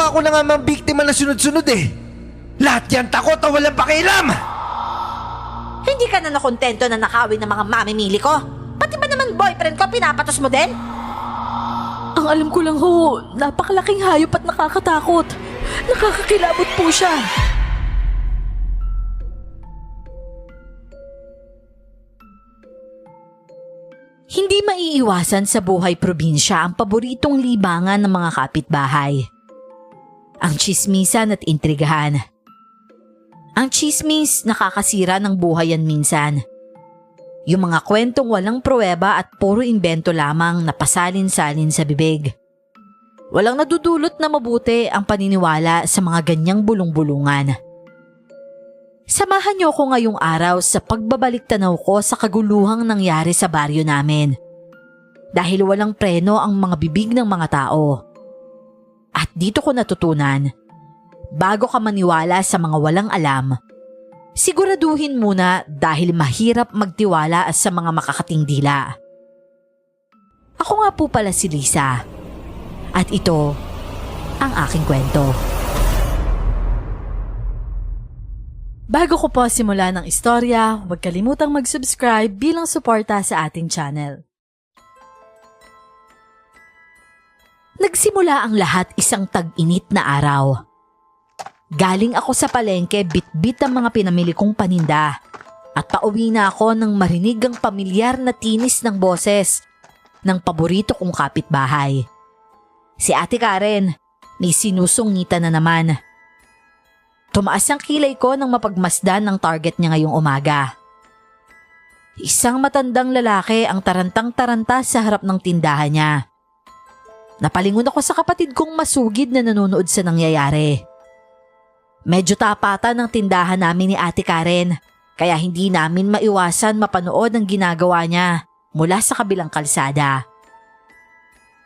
ako na nga mga biktima na sunod-sunod eh. Lahat yan takot o walang pakialam. Hindi ka na nakontento na nakawin ng mga mamimili ko? Pati ba naman boyfriend ko pinapatos mo din? Ang alam ko lang ho, napakalaking hayop at nakakatakot. Nakakakilabot po siya. Hindi maiiwasan sa buhay probinsya ang paboritong libangan ng mga kapitbahay. Ang tsismisan at intrigahan. Ang tsismis nakakasira ng buhayan minsan. Yung mga kwentong walang pruweba at puro imbento lamang na pasalin-salin sa bibig. Walang nadudulot na mabuti ang paniniwala sa mga ganyang bulong-bulungan. Samahan niyo ko ngayong araw sa pagbabalik tanaw ko sa kaguluhang nangyari sa baryo namin. Dahil walang preno ang mga bibig ng mga tao. At dito ko natutunan, bago ka maniwala sa mga walang alam, siguraduhin muna dahil mahirap magtiwala sa mga makakating dila. Ako nga po pala si Lisa. At ito ang aking kwento. Bago ko po simulan ng istorya, huwag kalimutang mag-subscribe bilang suporta sa ating channel. Nagsimula ang lahat isang tag-init na araw. Galing ako sa palengke, bit-bit ang mga pinamili kong paninda. At pauwi na ako nang marinig ang pamilyar na tinis ng boses ng paborito kong kapitbahay. Si Ate Karen, may sinusungitan na naman. Tumaas ang kilay ko nang mapagmasdan ng target niya ngayong umaga. Isang matandang lalaki ang tarantang-taranta sa harap ng tindahan niya. Napalingon ako sa kapatid kong masugid na nanonood sa nangyayari. Medyo tapatan ng tindahan namin ni Ate Karen, kaya hindi namin maiwasan mapanood ang ginagawa niya mula sa kabilang kalsada.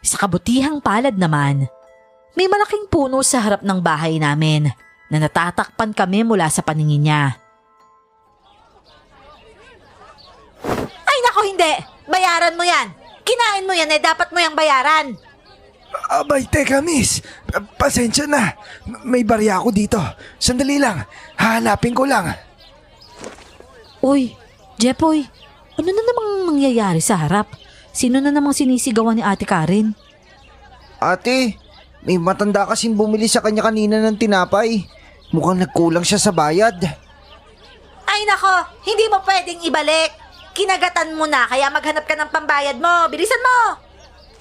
Sa kabutihang palad naman, may malaking puno sa harap ng bahay namin na natatakpan kami mula sa paningin niya. Ay nako, hindi! Bayaran mo yan! Kinain mo yan dapat mo yang bayaran! Abay, teka miss. Pasensya na. May barya ako dito. Sandali lang. Hahanapin ko lang. Uy, Jepoy, ano na namang nangyayari sa harap? Sino na namang sinisigawan ni Ate Karen? Ate, may matanda kasing bumili sa kanya kanina ng tinapay. Mukhang nagkulang siya sa bayad. Ay nako, hindi mo pwedeng ibalik. Kinagatan mo na kaya maghanap ka ng pambayad mo. Bilisan mo!